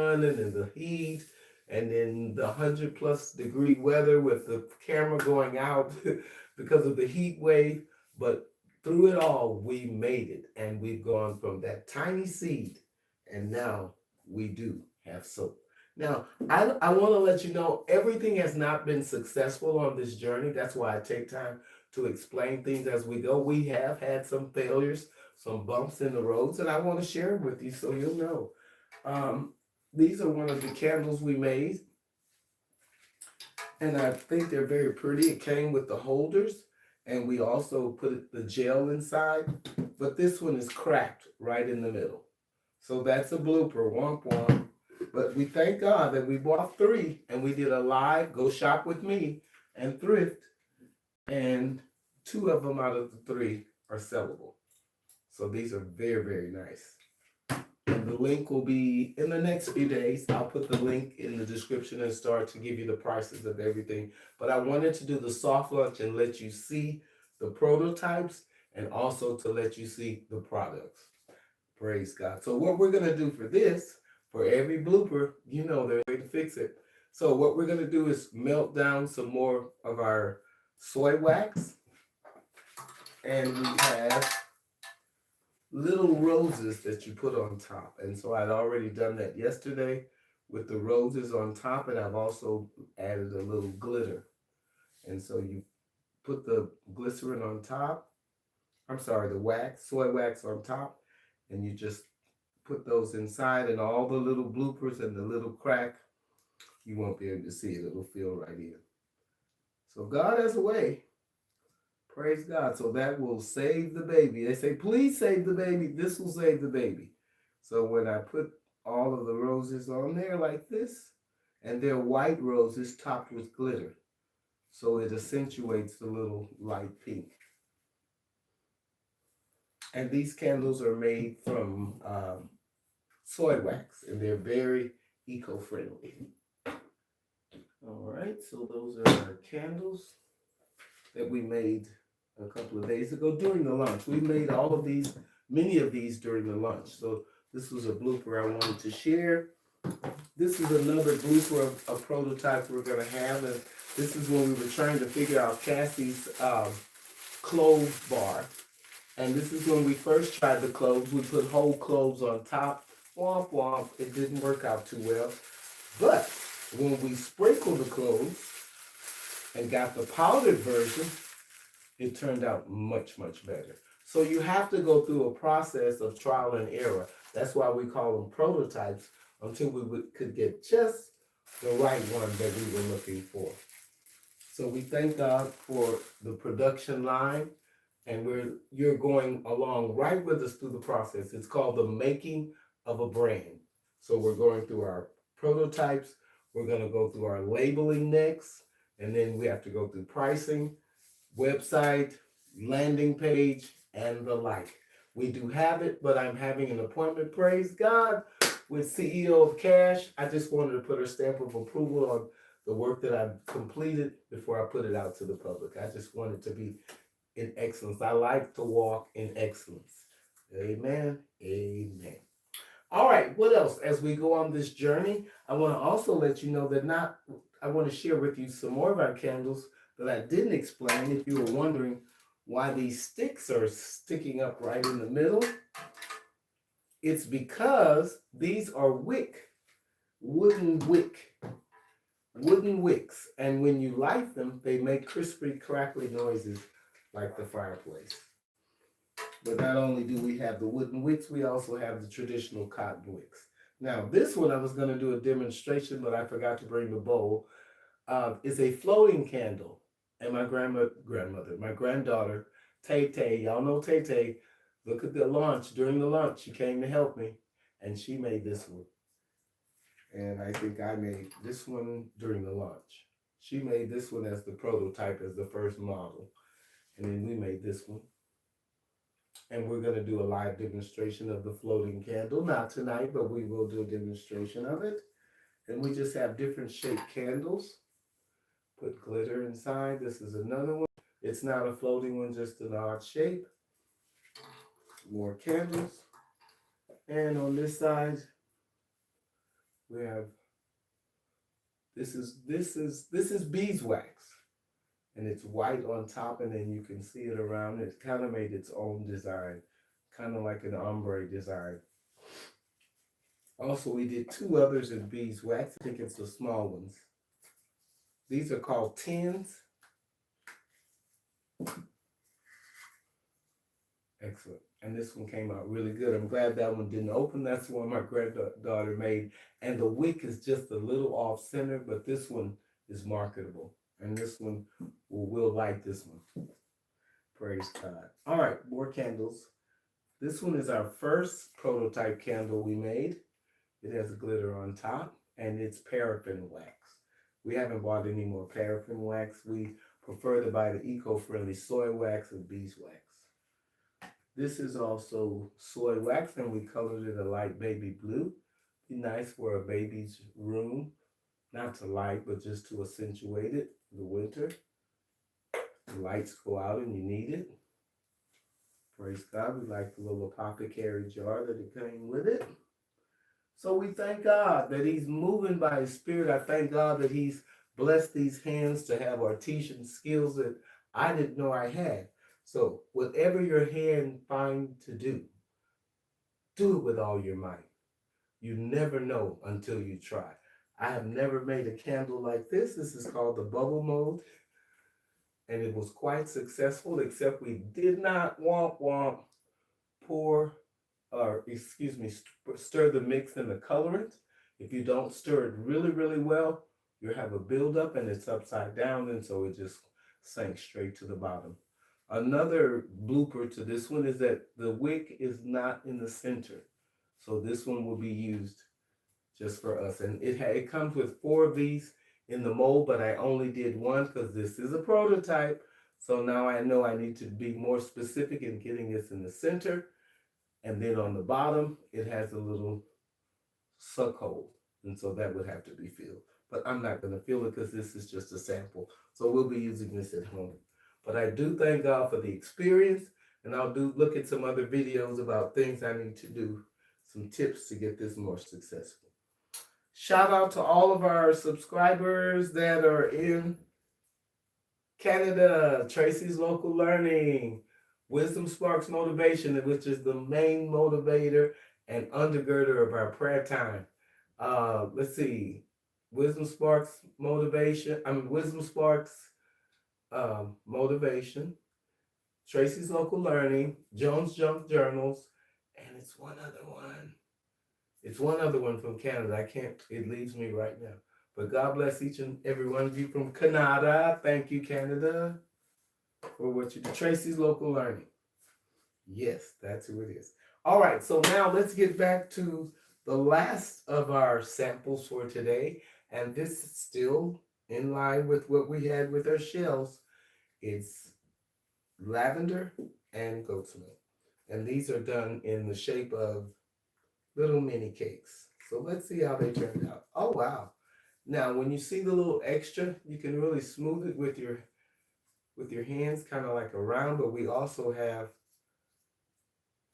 sun and then the heat and then the 100+ degree weather with the camera going out because of the heat wave. But through it all, we made it, and we've gone from that tiny seed, and now we do have soap. Now, I want to let you know everything has not been successful on this journey. That's why I take time to explain things as we go. We have had some failures, some bumps in the roads, and I want to share them with you so you'll know. Um, these are one of the candles we made, and I think they're very pretty. It came with the holders, and we also put the gel inside, but this one is cracked right in the middle. So that's a blooper, womp womp. But we thank God that we bought three, and we did a live go shop with me and thrift, and two of them out of the three are sellable. So these are very, very nice. And the link will be in the next few days. I'll put the link in the description and start to give you the prices of everything. But I wanted to do the soft launch and let you see the prototypes and also to let you see the products. Praise God. So what we're going to do for this, for every blooper, you know there's a way to fix it. So what we're going to do is melt down some more of our soy wax. And we have little roses that you put on top. And so I'd already done that yesterday with the roses on top, and I've also added a little glitter. And so you put the glycerin on top. I'm sorry, the wax, soy wax on top, and you just put those inside, and all the little bloopers and the little crack, you won't be able to see it. It'll feel right in. So God has a way. Praise God. So that will save the baby. They say, please save the baby. This will save the baby. So when I put all of the roses on there like this, and they're white roses topped with glitter, so it accentuates the little light pink. And these candles are made from soy wax, and they're very eco-friendly. All right, so those are our candles that we made a couple of days ago during the lunch. We made all of these, many of these during the lunch. So this was a blooper I wanted to share. This is another blooper of a prototype we're going to have. And this is when we were trying to figure out Cassie's clove bar. And this is when we first tried the cloves. We put whole cloves on top. Womp womp. It didn't work out too well. But when we sprinkled the cloves and got the powdered version, it turned out much, much better. So you have to go through a process of trial and error. That's why we call them prototypes, until we could get just the right one that we were looking for. So we thank God for the production line, and you're going along right with us through the process. It's called the making of a brand. So we're going through our prototypes. We're going to go through our labeling next, and then we have to go through pricing, website, landing page, and the like. We do have it, but I'm having an appointment, praise God, with CEO of Cash. I just wanted to put her stamp of approval on the work that I've completed before I put it out to the public. I just wanted to be in excellence. I like to walk in excellence. Amen. Amen. All right, what else? As we go on this journey, I want to also let you know that I want to share with you some more of our candles that I didn't explain. If you were wondering why these sticks are sticking up right in the middle, it's because these are wooden wicks. And when you light them, they make crispy, crackly noises like the fireplace. But not only do we have the wooden wicks, we also have the traditional cotton wicks. Now, this one I was going to do a demonstration, but I forgot to bring the bowl. Is a floating candle. And my my granddaughter, Tay Tay, y'all know Tay Tay, look at the launch. During the launch, she came to help me, and she made this one. And I think I made this one during the launch. She made this one as the prototype, as the first model. And then we made this one. And we're going to do a live demonstration of the floating candle. Not tonight, but we will do a demonstration of it. And we just have different shaped candles. Put glitter inside. This is another one. It's not a floating one, just an odd shape. More candles. And on this side, We have this is beeswax, and it's white on top, and then you can see it around. It kind of made its own design, kind of like an ombre design. Also, we did two others in beeswax. I think it's the small ones. These are called tins. Excellent. And this one came out really good. I'm glad that one didn't open. That's the one my granddaughter made. And the wick is just a little off center, but this one is marketable. And this one will like this one. Praise God. All right, more candles. This one is our first prototype candle we made. It has glitter on top, and it's paraffin wax. We haven't bought any more paraffin wax. We prefer to buy the eco-friendly soy wax and beeswax. This is also soy wax, and we colored it a light baby blue. Be nice for a baby's room, not to light, but just to accentuate it for the winter. The lights go out and you need it. Praise God. We like the little apothecary jar that it came with it. So we thank God that He's moving by His Spirit. I thank God that He's blessed these hands to have artisan skills that I didn't know I had. So whatever your hand finds to do it with all your might. You never know until you try. I have never made a candle like this. This is called the bubble mold. And it was quite successful, except we did not stir the mix in the colorant. If you don't stir it really, really well, you have a buildup and it's upside down, and so it just sank straight to the bottom. Another blooper to this one is that the wick is not in the center. So this one will be used just for us. And it comes with 4 of these in the mold, but I only did one because this is a prototype. So now I know I need to be more specific in getting this in the center. And then on the bottom, it has a little suck hole. And so that would have to be filled. But I'm not going to fill it because this is just a sample. So we'll be using this at home. But I do thank God for the experience. And I'll look at some other videos about things I need to do, some tips to get this more successful. Shout out to all of our subscribers that are in Canada, Tracy's Local Learning, Wisdom Sparks Motivation, which is the main motivator and undergirder of our prayer time. Let's see, Wisdom Sparks Motivation, Tracy's Local Learning, Jones Junk Journals, and it's one other one. It's one other one from Canada. It leaves me right now. But God bless each and every one of you from Canada. Thank you, Canada, for what you do. Tracy's Local Learning. Yes, that's who it is. All right, so now let's get back to the last of our samples for today. And this is still in line with what we had with our shells. It's lavender and goat's milk. And these are done in the shape of little mini cakes. So let's see how they turned out. Oh, wow. Now, when you see the little extra, you can really smooth it with your hands, kind of like a round, but we also have